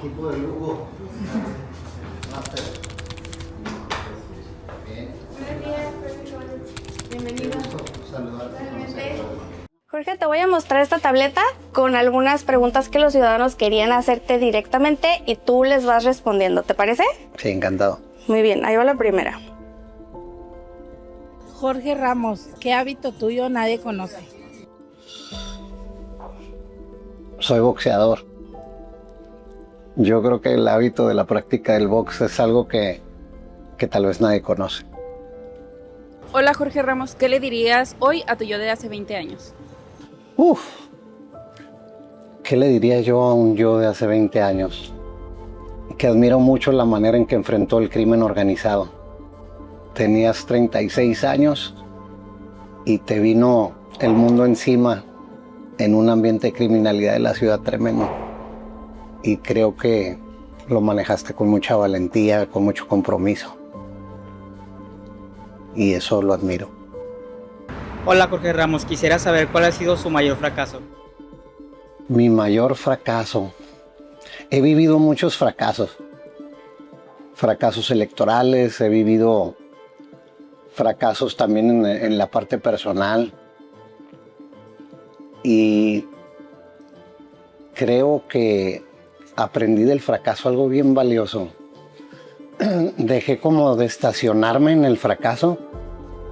Equipo de lujo. Buenos días, bienvenido. Saludarte. Jorge, te voy a mostrar esta tableta con algunas preguntas que los ciudadanos querían hacerte directamente y tú les vas respondiendo, ¿te parece? Sí, encantado. Muy bien, ahí va la primera. Jorge Ramos, ¿qué hábito tuyo nadie conoce? Soy boxeador. Yo creo que el hábito de la práctica del box es algo que tal vez nadie conoce. Hola Jorge Ramos, ¿qué le dirías hoy a tu yo de hace 20 años? ¿Qué le diría yo a un yo de hace 20 años? Que admiro mucho la manera en que enfrentó el crimen organizado. Tenías 36 años y te vino el mundo encima en un ambiente de criminalidad de la ciudad tremendo. Y creo que lo manejaste con mucha valentía, con mucho compromiso. Y eso lo admiro. Hola Jorge Ramos, quisiera saber cuál ha sido su mayor fracaso. Mi mayor fracaso. He vivido muchos fracasos. Fracasos electorales, he vivido fracasos también en la parte personal. Y creo que aprendí del fracaso algo bien valioso. Dejé como de estacionarme en el fracaso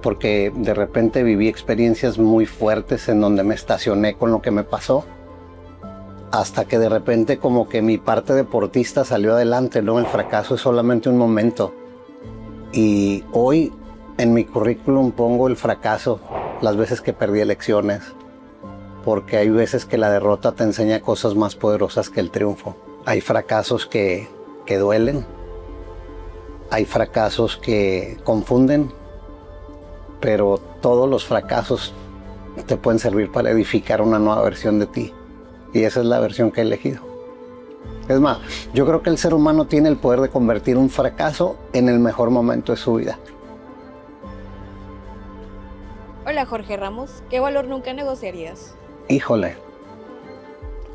porque de repente viví experiencias muy fuertes en donde me estacioné con lo que me pasó hasta que de repente como que mi parte deportista salió adelante, ¿no? El fracaso es solamente un momento y hoy en mi currículum pongo el fracaso, las veces que perdí elecciones, porque hay veces que la derrota te enseña cosas más poderosas que el triunfo. Hay fracasos que duelen, hay fracasos que confunden, pero todos los fracasos te pueden servir para edificar una nueva versión de ti. Y esa es la versión que he elegido. Es más, yo creo que el ser humano tiene el poder de convertir un fracaso en el mejor momento de su vida. Hola Jorge Ramos, ¿qué valor nunca negociarías? Híjole,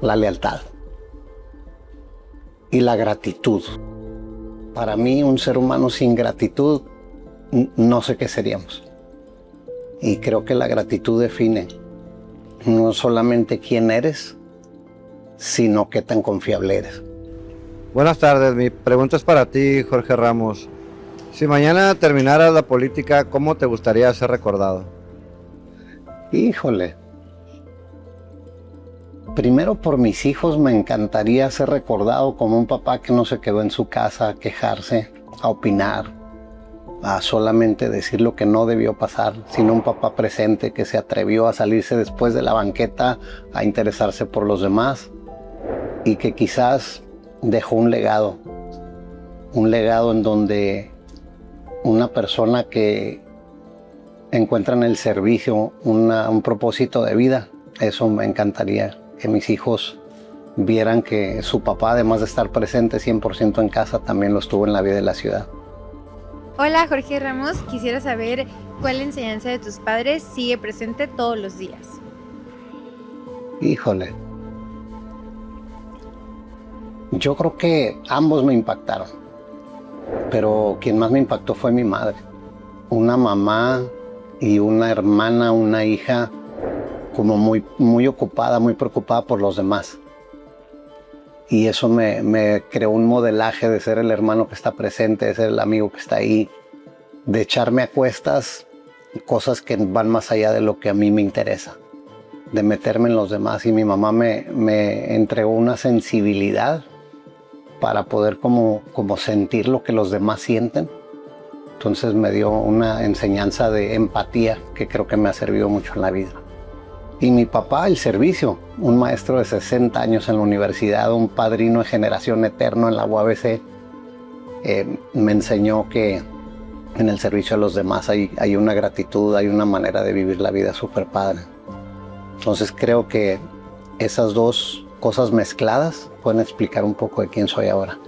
la lealtad y la gratitud. Para mí, un ser humano sin gratitud, no sé qué seríamos. Y creo que la gratitud define no solamente quién eres, sino qué tan confiable eres. Buenas tardes, mi pregunta es para ti, Jorge Ramos. Si mañana terminaras la política, ¿cómo te gustaría ser recordado? Híjole. Primero por mis hijos me encantaría ser recordado como un papá que no se quedó en su casa a quejarse, a opinar, a solamente decir lo que no debió pasar, sino un papá presente que se atrevió a salirse después de la banqueta a interesarse por los demás y que quizás dejó un legado en donde una persona que encuentra en el servicio un propósito de vida. Eso me encantaría, que mis hijos vieran que su papá, además de estar presente 100% en casa, también lo estuvo en la vida de la ciudad. Hola Jorge Ramos, quisiera saber cuál enseñanza de tus padres sigue presente todos los días. Híjole. Yo creo que ambos me impactaron, pero quien más me impactó fue mi madre. Una mamá y una hermana, una hija, como muy ocupada, muy preocupada por los demás. Y eso me creó un modelaje de ser el hermano que está presente, de ser el amigo que está ahí, de echarme a cuestas cosas que van más allá de lo que a mí me interesa, de meterme en los demás. Y mi mamá me entregó una sensibilidad para poder como sentir lo que los demás sienten. Entonces me dio una enseñanza de empatía que creo que me ha servido mucho en la vida. Y mi papá, el servicio, un maestro de 60 años en la universidad, un padrino de generación eterno en la UABC, me enseñó que en el servicio a los demás hay una gratitud, hay una manera de vivir la vida súper padre. Entonces creo que esas dos cosas mezcladas pueden explicar un poco de quién soy ahora.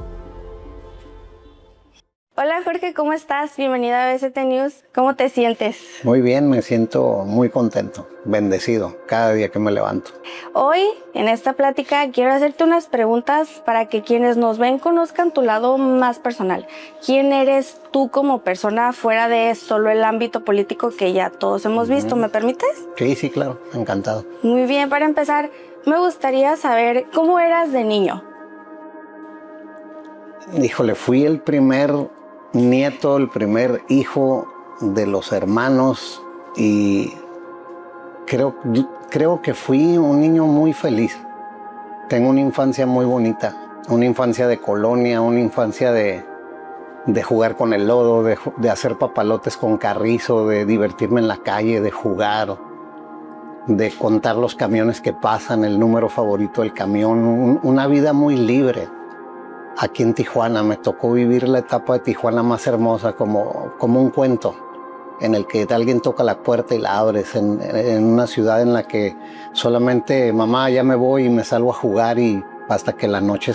Hola Jorge, ¿cómo estás? Bienvenida a BCT News. ¿Cómo te sientes? Muy bien, me siento muy contento, bendecido cada día que me levanto. Hoy, en esta plática, quiero hacerte unas preguntas para que quienes nos ven conozcan tu lado más personal. ¿Quién eres tú como persona fuera de solo el ámbito político que ya todos hemos visto? ¿Me permites? Sí, claro, encantado. Muy bien, para empezar, me gustaría saber cómo eras de niño. Híjole, fui el primer nieto, el primer hijo de los hermanos y creo que fui un niño muy feliz. Tengo una infancia muy bonita, una infancia de colonia, una infancia de jugar con el lodo, de hacer papalotes con carrizo, de divertirme en la calle, de jugar, de contar los camiones que pasan, el número favorito del camión, una vida muy libre. Aquí en Tijuana me tocó vivir la etapa de Tijuana más hermosa, como un cuento, en el que alguien toca la puerta y la abres, en una ciudad en la que solamente mamá ya me voy y me salgo a jugar y hasta que la noche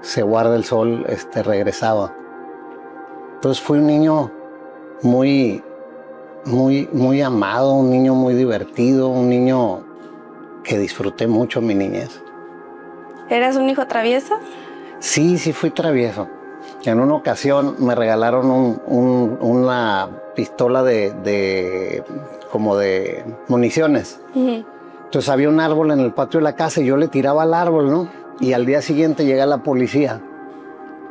se guarda el sol, regresaba. Entonces fui un niño muy amado, un niño muy divertido, un niño que disfruté mucho mi niñez. ¿Eras un hijo travieso? Sí, fui travieso. En una ocasión me regalaron una pistola como de municiones. Entonces había un árbol en el patio de la casa y yo le tiraba al árbol, ¿no? Y al día siguiente llega la policía,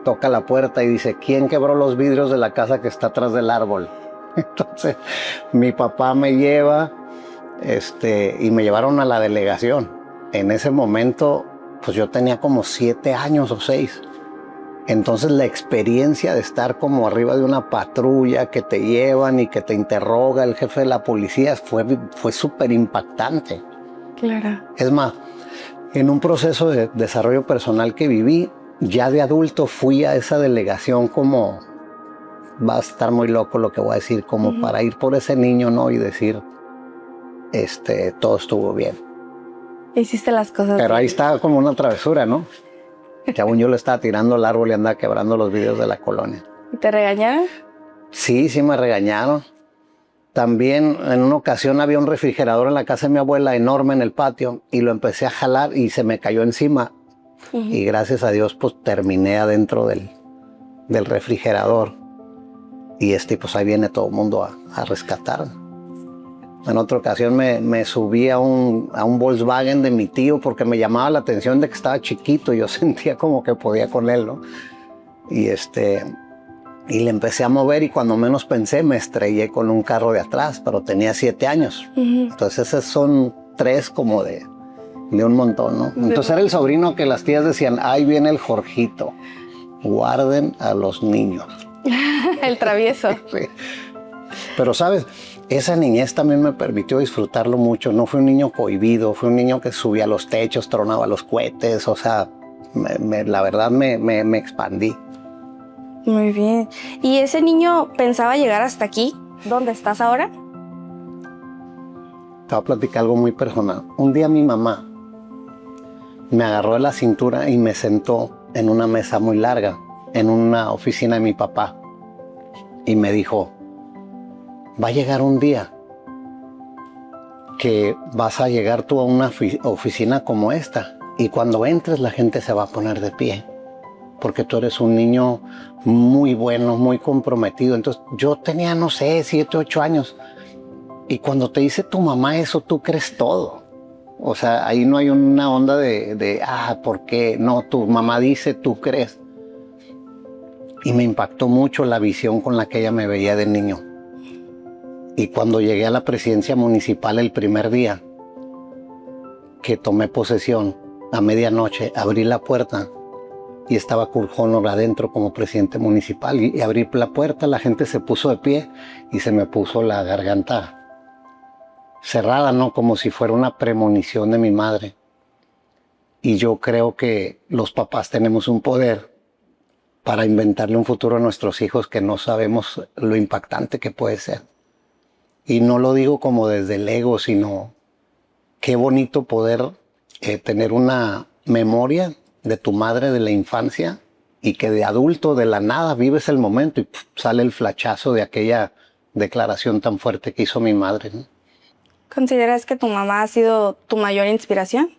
toca la puerta y dice, ¿quién quebró los vidrios de la casa que está atrás del árbol? Entonces mi papá me lleva y me llevaron a la delegación. En ese momento pues yo tenía como 7 años o 6. Entonces la experiencia de estar como arriba de una patrulla que te llevan y que te interroga el jefe de la policía fue súper impactante. Claro. Es más, en un proceso de desarrollo personal que viví, ya de adulto fui a esa delegación como, va a estar muy loco lo que voy a decir, como para ir por ese niño, ¿no? Y decir, todo estuvo bien. Hiciste las cosas. Pero ahí estaba como una travesura, ¿no? Que aún yo le estaba tirando al árbol y andaba quebrando los vidrios de la colonia. ¿Y te regañaron? Sí, me regañaron. También en una ocasión había un refrigerador en la casa de mi abuela enorme en el patio y lo empecé a jalar y se me cayó encima. Y gracias a Dios pues terminé adentro del refrigerador. Y pues ahí viene todo el mundo a rescatarme. En otra ocasión me subí a un Volkswagen de mi tío porque me llamaba la atención de que estaba chiquito y yo sentía como que podía con él, ¿no? Y le empecé a mover y cuando menos pensé me estrellé con un carro de atrás, pero tenía 7 años. Entonces esos son 3 como de un montón, ¿no? Entonces era el sobrino que las tías decían, ahí viene el Jorgito, guarden a los niños. El travieso. Sí. Pero sabes, esa niñez también me permitió disfrutarlo mucho. No fui un niño cohibido, fui un niño que subía a los techos, tronaba los cohetes, o sea, la verdad me expandí. Muy bien. ¿Y ese niño pensaba llegar hasta aquí? ¿Dónde estás ahora? Te voy a platicar algo muy personal. Un día mi mamá me agarró de la cintura y me sentó en una mesa muy larga, en una oficina de mi papá, y me dijo, va a llegar un día que vas a llegar tú a una oficina como esta y cuando entres la gente se va a poner de pie porque tú eres un niño muy bueno, muy comprometido. Entonces yo tenía, no sé, 7, 8 años y cuando te dice tu mamá eso, tú crees todo. O sea, ahí no hay una onda de ¿por qué? No, tu mamá dice, tú crees. Y me impactó mucho la visión con la que ella me veía de niño. Y cuando llegué a la presidencia municipal el primer día que tomé posesión, a medianoche, abrí la puerta y estaba Kurt Honor adentro como presidente municipal. Y abrí la puerta, la gente se puso de pie y se me puso la garganta cerrada, ¿no? Como si fuera una premonición de mi madre. Y yo creo que los papás tenemos un poder para inventarle un futuro a nuestros hijos que no sabemos lo impactante que puede ser. Y no lo digo como desde el ego, sino qué bonito poder tener una memoria de tu madre de la infancia y que de adulto de la nada vives el momento y sale el flachazo de aquella declaración tan fuerte que hizo mi madre, ¿no? ¿Consideras que tu mamá ha sido tu mayor inspiración?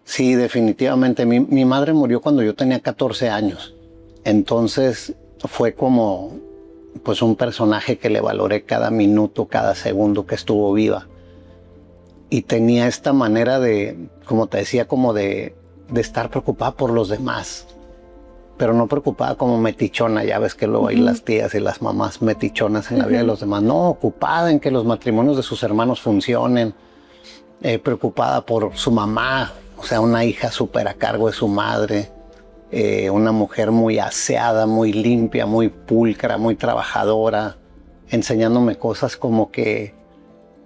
Sí, definitivamente. Mi madre murió cuando yo tenía 14 años. Entonces fue como pues un personaje que le valoré cada minuto, cada segundo que estuvo viva. Y tenía esta manera de, como te decía, como de estar preocupada por los demás. Pero no preocupada como metichona, ya ves que luego hay las tías y las mamás metichonas en la vida de los demás. No, ocupada en que los matrimonios de sus hermanos funcionen, preocupada por su mamá, o sea, una hija súper a cargo de su madre, una mujer muy aseada, muy limpia, muy pulcra, muy trabajadora, enseñándome cosas como que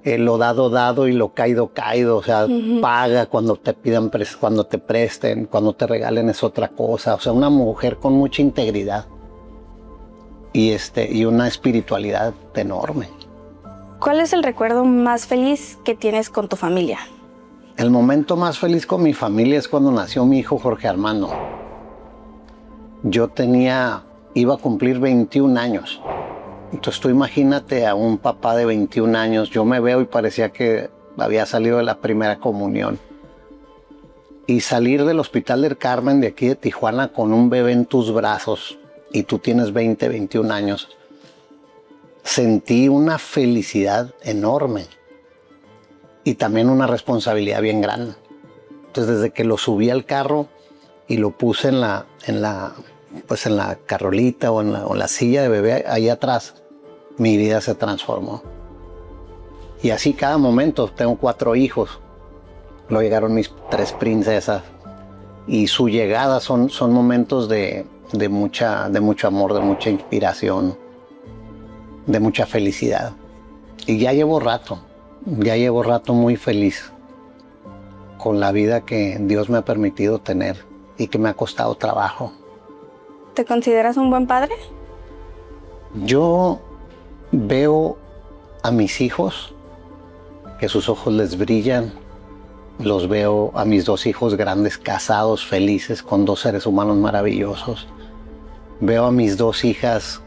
lo dado, dado y lo caído, caído. O sea, paga cuando te pidan, cuando te presten, cuando te regalen es otra cosa. O sea, una mujer con mucha integridad y una espiritualidad enorme. ¿Cuál es el recuerdo más feliz que tienes con tu familia? El momento más feliz con mi familia es cuando nació mi hijo Jorge Armando. Yo iba a cumplir 21 años. Entonces tú imagínate a un papá de 21 años, yo me veo y parecía que había salido de la primera comunión. Y salir del Hospital del Carmen de aquí de Tijuana con un bebé en tus brazos y tú tienes 20, 21 años, sentí una felicidad enorme y también una responsabilidad bien grande. Entonces desde que lo subí al carro y lo puse en la carrolita o en la silla de bebé ahí atrás, mi vida se transformó. Y así cada momento. Tengo 4 hijos. Luego llegaron mis 3 princesas. Y su llegada son momentos de mucho amor, de mucha inspiración, de mucha felicidad. Y ya llevo rato muy feliz con la vida que Dios me ha permitido tener y que me ha costado trabajo. ¿Te consideras un buen padre? Yo veo a mis hijos, que sus ojos les brillan. Los veo a mis 2 hijos grandes, casados, felices, con 2 seres humanos maravillosos. Veo a mis 2 hijas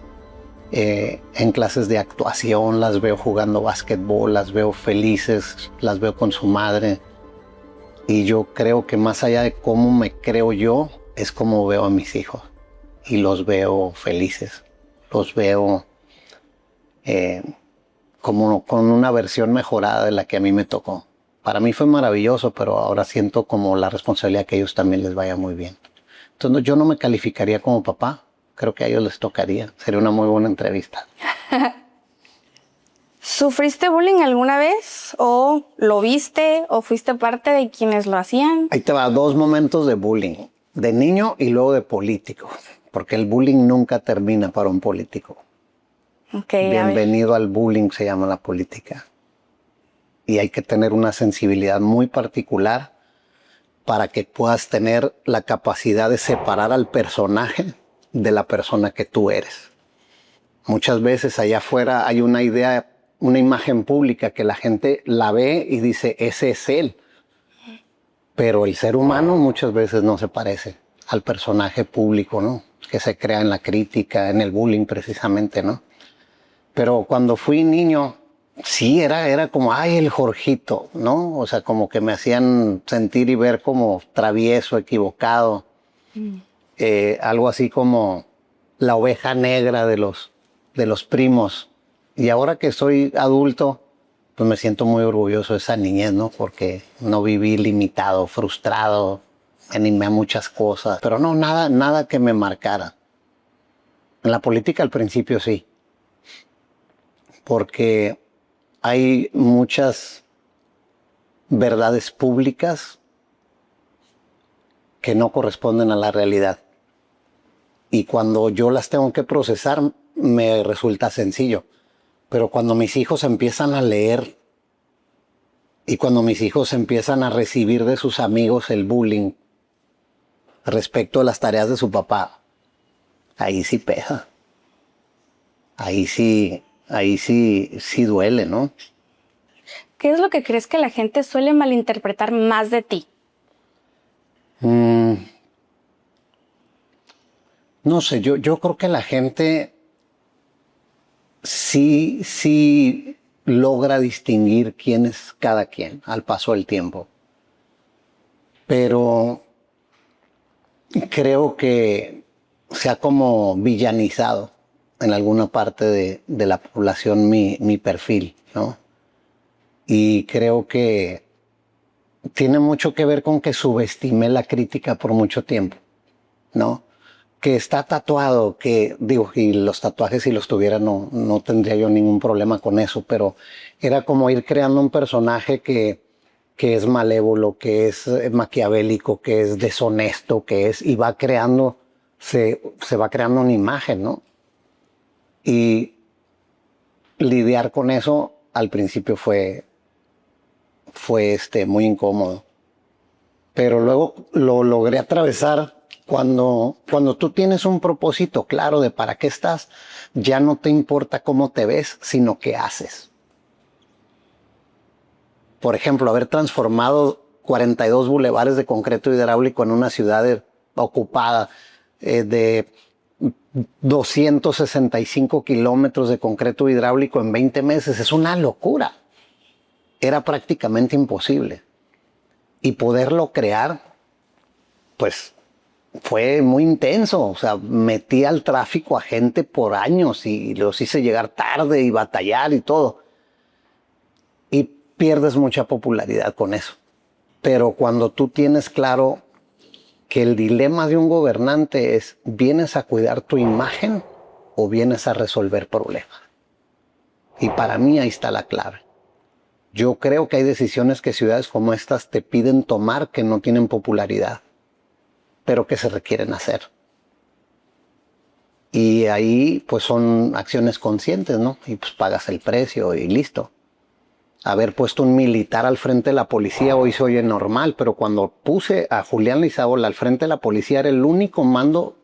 en clases de actuación, las veo jugando básquetbol, las veo felices, las veo con su madre. Y yo creo que más allá de cómo me creo yo, es como veo a mis hijos. Y los veo felices, los veo como con una versión mejorada de la que a mí me tocó. Para mí fue maravilloso, pero ahora siento como la responsabilidad que a ellos también les vaya muy bien. Entonces yo no me calificaría como papá, creo que a ellos les tocaría. Sería una muy buena entrevista. ¿Sufriste bullying alguna vez? ¿O lo viste? ¿O fuiste parte de quienes lo hacían? Ahí te va, 2 momentos de bullying, de niño y luego de político, porque el bullying nunca termina para un político. Okay, Bienvenido al bullying, se llama la política. Y hay que tener una sensibilidad muy particular para que puedas tener la capacidad de separar al personaje de la persona que tú eres. Muchas veces allá afuera hay una idea, una imagen pública que la gente la ve y dice, ese es él. Pero el ser humano muchas veces no se parece al personaje público, ¿no? Que se crea en la crítica, en el bullying precisamente, ¿no? Pero cuando fui niño, sí, era como, ay, el Jorgito, ¿no? O sea, como que me hacían sentir y ver como travieso, equivocado. Algo así como la oveja negra de los primos. Y ahora que soy adulto, pues me siento muy orgulloso de esa niñez, ¿no? Porque no viví limitado, frustrado, me animé a muchas cosas. Pero no, nada que me marcara. En la política al principio sí. Porque hay muchas verdades públicas que no corresponden a la realidad. Y cuando yo las tengo que procesar, me resulta sencillo. Pero cuando mis hijos empiezan a leer y cuando mis hijos empiezan a recibir de sus amigos el bullying respecto a las tareas de su papá, ahí sí pesa. Ahí sí duele, ¿no? ¿Qué es lo que crees que la gente suele malinterpretar más de ti? No sé, yo creo que la gente sí logra distinguir quién es cada quien al paso del tiempo. Pero creo que se ha como villanizado en alguna parte de la población mi perfil, ¿no? Y creo que tiene mucho que ver con que subestimé la crítica por mucho tiempo, ¿no? Que está tatuado, que digo, y los tatuajes si los tuviera no tendría yo ningún problema con eso, pero era como ir creando un personaje que es malévolo, que es maquiavélico, que es deshonesto, y va creando, se va creando una imagen, ¿no? Y lidiar con eso al principio fue muy incómodo. Pero luego lo logré atravesar cuando tú tienes un propósito claro de para qué estás, ya no te importa cómo te ves, sino qué haces. Por ejemplo, haber transformado 42 bulevares de concreto hidráulico en una ciudad ocupada de 265 kilómetros de concreto hidráulico en 20 meses es una locura. Era prácticamente imposible. Y poderlo crear, pues fue muy intenso. O sea, metí al tráfico a gente por años y los hice llegar tarde y batallar y todo. Y pierdes mucha popularidad con eso. Pero cuando tú tienes claro que el dilema de un gobernante es, ¿vienes a cuidar tu imagen o vienes a resolver problemas? Y para mí ahí está la clave. Yo creo que hay decisiones que ciudades como estas te piden tomar que no tienen popularidad, pero que se requieren hacer. Y ahí pues son acciones conscientes, ¿no? Y pues pagas el precio y listo. Haber puesto un militar al frente de la policía hoy se oye normal, pero cuando puse a Julián Leizaola al frente de la policía era el único mando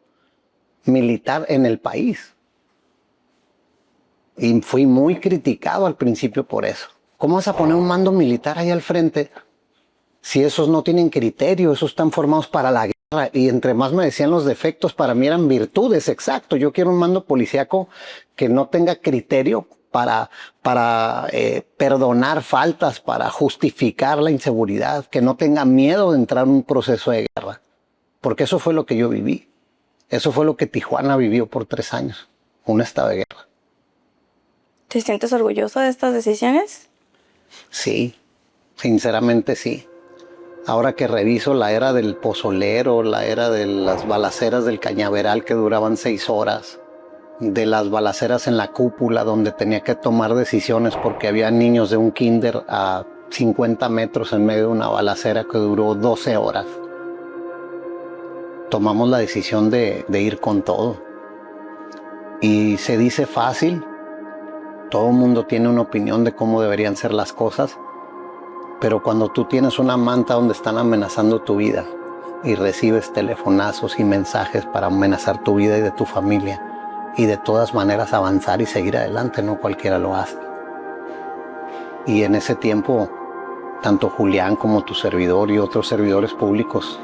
militar en el país. Y fui muy criticado al principio por eso. ¿Cómo vas a poner un mando militar ahí al frente si esos no tienen criterio? Esos están formados para la guerra. Y entre más me decían los defectos, para mí eran virtudes, exacto. Yo quiero un mando policíaco que no tenga criterio para perdonar faltas, para justificar la inseguridad, que no tenga miedo de entrar en un proceso de guerra. Porque eso fue lo que yo viví. Eso fue lo que Tijuana vivió por 3 años, un estado de guerra. ¿Te sientes orgulloso de estas decisiones? Sí, sinceramente sí. Ahora que reviso la era del pozolero, la era de las balaceras del Cañaveral que duraban 6 horas, de las balaceras en la cúpula donde tenía que tomar decisiones porque había niños de un kinder a 50 metros en medio de una balacera que duró 12 horas. Tomamos la decisión de ir con todo. Y se dice fácil. Todo el mundo tiene una opinión de cómo deberían ser las cosas, pero cuando tú tienes una manta donde están amenazando tu vida y recibes telefonazos y mensajes para amenazar tu vida y de tu familia y de todas maneras avanzar y seguir adelante, no cualquiera lo hace. Y en ese tiempo, tanto Julián como tu servidor y otros servidores públicos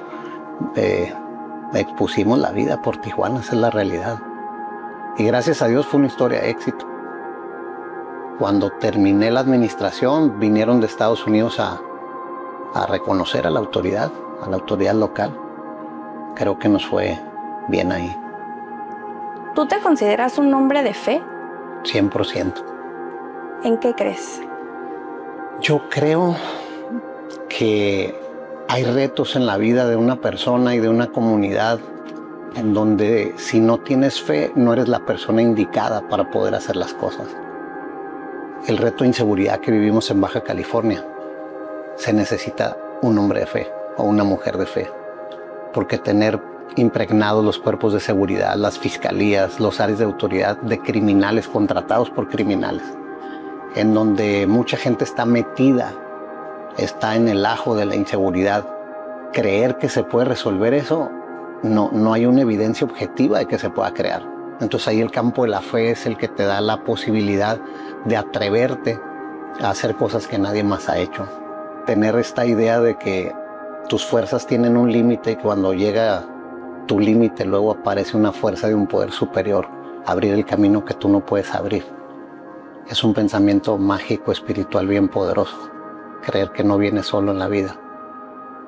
expusimos la vida por Tijuana, esa es la realidad. Y gracias a Dios fue una historia de éxito. Cuando terminé la administración, vinieron de Estados Unidos a reconocer a la autoridad local. Creo que nos fue bien ahí. ¿Tú te consideras un hombre de fe? 100%. ¿En qué crees? Yo creo que hay retos en la vida de una persona y de una comunidad en donde si no tienes fe, no eres la persona indicada para poder hacer las cosas. El reto de inseguridad que vivimos en Baja California, se necesita un hombre de fe o una mujer de fe, porque tener impregnados los cuerpos de seguridad, las fiscalías, los áreas de autoridad de criminales contratados por criminales, en donde mucha gente está metida, está en el ajo de la inseguridad, creer que se puede resolver eso, no hay una evidencia objetiva de que se pueda crear. Entonces ahí el campo de la fe es el que te da la posibilidad de atreverte a hacer cosas que nadie más ha hecho. Tener esta idea de que tus fuerzas tienen un límite y cuando llega tu límite luego aparece una fuerza de un poder superior a abrir el camino que tú no puedes abrir. Es un pensamiento mágico, espiritual bien poderoso. Creer que no vienes solo en la vida,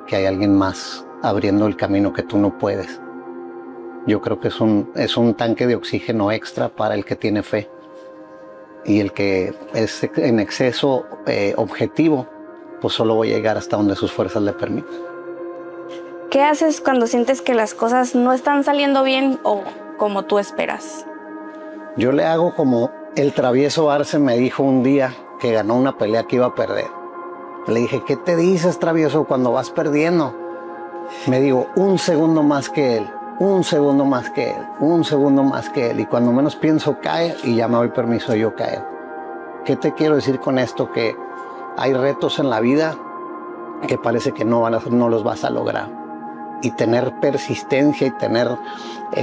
que hay alguien más abriendo el camino que tú no puedes. Yo creo que es un tanque de oxígeno extra para el que tiene fe. Y el que es en exceso objetivo, pues solo va a llegar hasta donde sus fuerzas le permitan. ¿Qué haces cuando sientes que las cosas no están saliendo bien o como tú esperas? Yo le hago como el travieso Arce me dijo un día que ganó una pelea que iba a perder. Le dije, ¿qué te dices, travieso, cuando vas perdiendo? Me digo, un segundo más que él, un segundo más que él, un segundo más que él. Y cuando menos pienso, cae y ya me doy permiso de yo caer. ¿Qué te quiero decir con esto? Que hay retos en la vida que parece que no los vas a lograr. Y tener persistencia y tener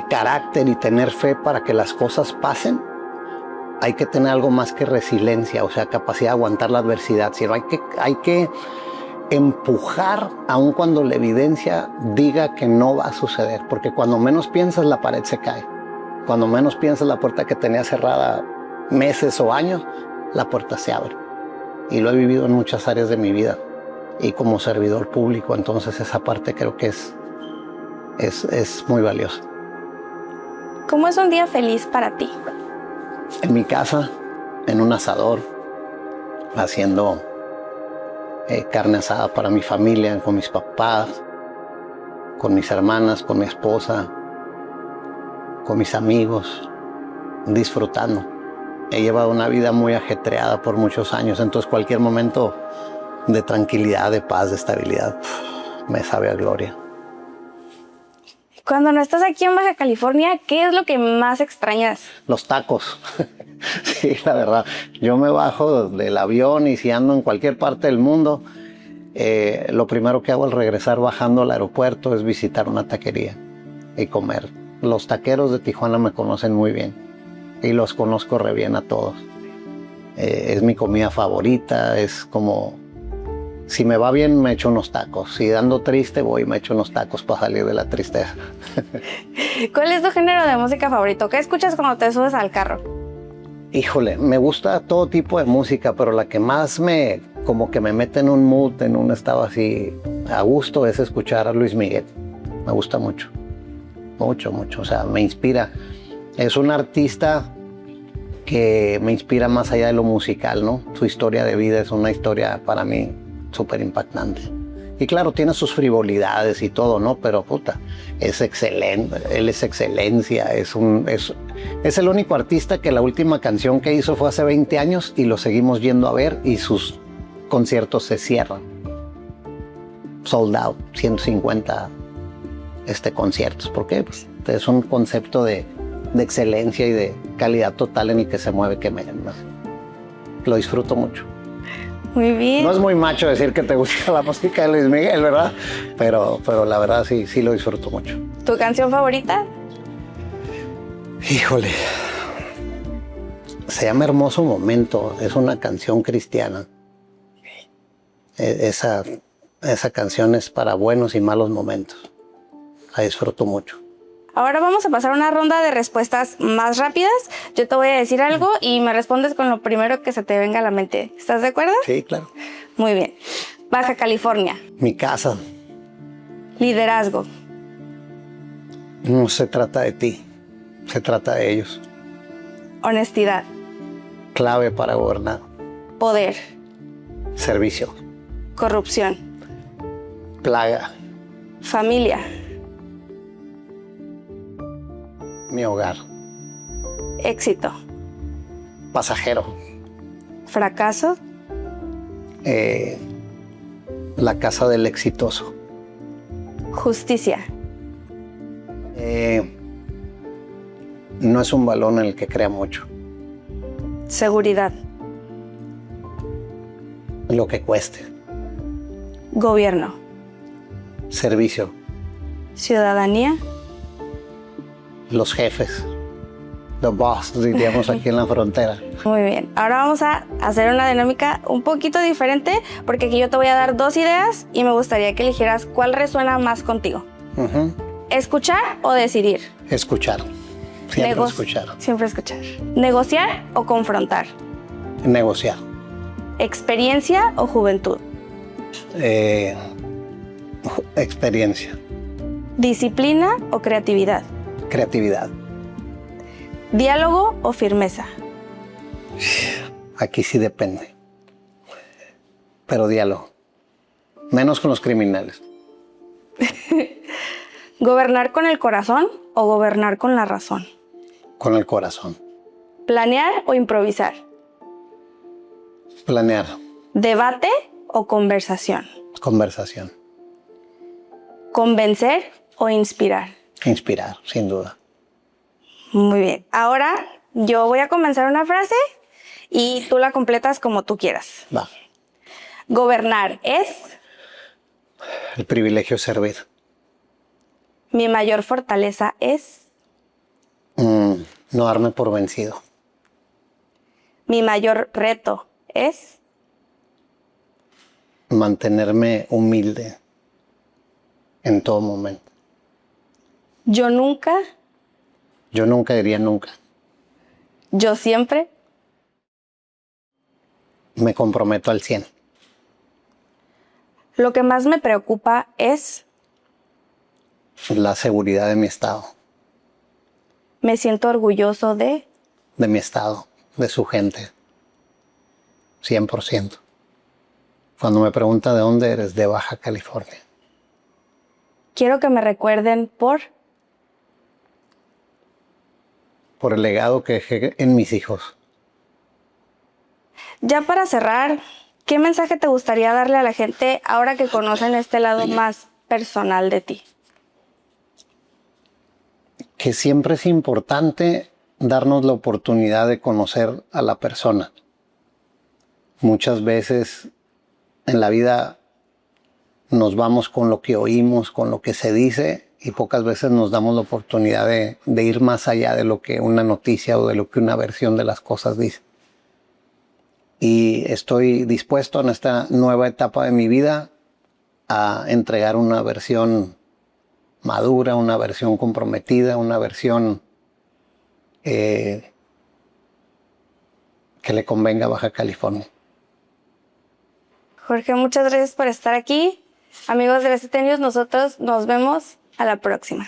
carácter y tener fe para que las cosas pasen, hay que tener algo más que resiliencia, o sea, capacidad de aguantar la adversidad. Sino hay que empujar aun cuando la evidencia diga que no va a suceder, porque cuando menos piensas la pared se cae. Cuando menos piensas la puerta que tenías cerrada meses o años, la puerta se abre. Y lo he vivido en muchas áreas de mi vida y como servidor público, entonces esa parte creo que es muy valiosa. ¿Cómo es un día feliz para ti? En mi casa, en un asador, haciendo carne asada para mi familia, con mis papás, con mis hermanas, con mi esposa, con mis amigos, disfrutando. He llevado una vida muy ajetreada por muchos años, entonces cualquier momento de tranquilidad, de paz, de estabilidad, me sabe a gloria. Cuando no estás aquí en Baja California, ¿qué es lo que más extrañas? Los tacos. Sí, la verdad. Yo me bajo del avión y si ando en cualquier parte del mundo, lo primero que hago al regresar bajando al aeropuerto es visitar una taquería y comer. Los taqueros de Tijuana me conocen muy bien y los conozco re bien a todos. Es mi comida favorita, es como... Si me va bien, me echo unos tacos. Si ando triste, voy y me echo unos tacos para salir de la tristeza. ¿Cuál es tu género de música favorito? ¿Qué escuchas cuando te subes al carro? Híjole, me gusta todo tipo de música, pero la que más como que me mete en un mood, en un estado así a gusto, es escuchar a Luis Miguel. Me gusta mucho, mucho, mucho. O sea, me inspira. Es un artista que me inspira más allá de lo musical, ¿no? Su historia de vida es una historia para mí súper impactante. Y claro, tiene sus frivolidades y todo, ¿no? Pero puta, es excelente, él es excelencia, es el único artista que la última canción que hizo fue hace 20 años y lo seguimos yendo a ver y sus conciertos se cierran. Sold out, 150 conciertos. ¿Por qué? Pues es un concepto de excelencia y de calidad total en el que se mueve que lo disfruto mucho. Muy bien. No es muy macho decir que te gusta la música de Luis Miguel, ¿verdad? Pero la verdad sí lo disfruto mucho. ¿Tu canción favorita? Híjole. Se llama Hermoso Momento. Es una canción cristiana. Esa canción es para buenos y malos momentos. La disfruto mucho. Ahora vamos a pasar a una ronda de respuestas más rápidas. Yo te voy a decir algo y me respondes con lo primero que se te venga a la mente. ¿Estás de acuerdo? Sí, claro. Muy bien. Baja California. Mi casa. Liderazgo. No se trata de ti, se trata de ellos. Honestidad. Clave para gobernar. Poder. Servicio. Corrupción. Plaga. Familia. Mi hogar. Éxito. Pasajero. Fracaso. La casa del exitoso. Justicia. No es un balón en el que crea mucho. Seguridad. Lo que cueste. Gobierno. Servicio. Ciudadanía. Los jefes. The boss, diríamos aquí en la frontera. Muy bien. Ahora vamos a hacer una dinámica un poquito diferente porque aquí yo te voy a dar dos ideas y me gustaría que eligieras cuál resuena más contigo. ¿Escuchar o decidir? Escuchar. Siempre Nego- escuchar. Siempre escuchar. ¿Negociar o confrontar? Negociar. ¿Experiencia o juventud? Experiencia. ¿Disciplina o creatividad? Creatividad. ¿Diálogo o firmeza? Aquí sí depende. Pero diálogo. Menos con los criminales. ¿Gobernar con el corazón o gobernar con la razón? Con el corazón. ¿Planear o improvisar? Planear. ¿Debate o conversación? Conversación. ¿Convencer o inspirar? Inspirar, sin duda. Muy bien. Ahora yo voy a comenzar una frase y tú la completas como tú quieras. Va. Gobernar es El privilegio de servir. mi mayor fortaleza es No darme por vencido. mi mayor reto es Mantenerme humilde en todo momento. yo nunca, Yo nunca diría nunca. yo siempre, Me comprometo al 100. lo que más me preocupa es La seguridad de mi estado. me siento orgulloso de De mi estado. De su gente. 100%. Cuando me pregunta de dónde eres, de Baja California. quiero que me recuerden por Por el legado que dejé en mis hijos. Ya para cerrar, ¿qué mensaje te gustaría darle a la gente ahora que conocen este lado más personal de ti? Que siempre es importante darnos la oportunidad de conocer a la persona. Muchas veces en la vida nos vamos con lo que oímos, con lo que se dice, y pocas veces nos damos la oportunidad de ir más allá de lo que una noticia o de lo que una versión de las cosas dice. Y estoy dispuesto en esta nueva etapa de mi vida a entregar una versión madura, una versión comprometida, una versión que le convenga a Baja California. Jorge, muchas gracias por estar aquí. Amigos de BCT News, nosotros nos vemos a la próxima.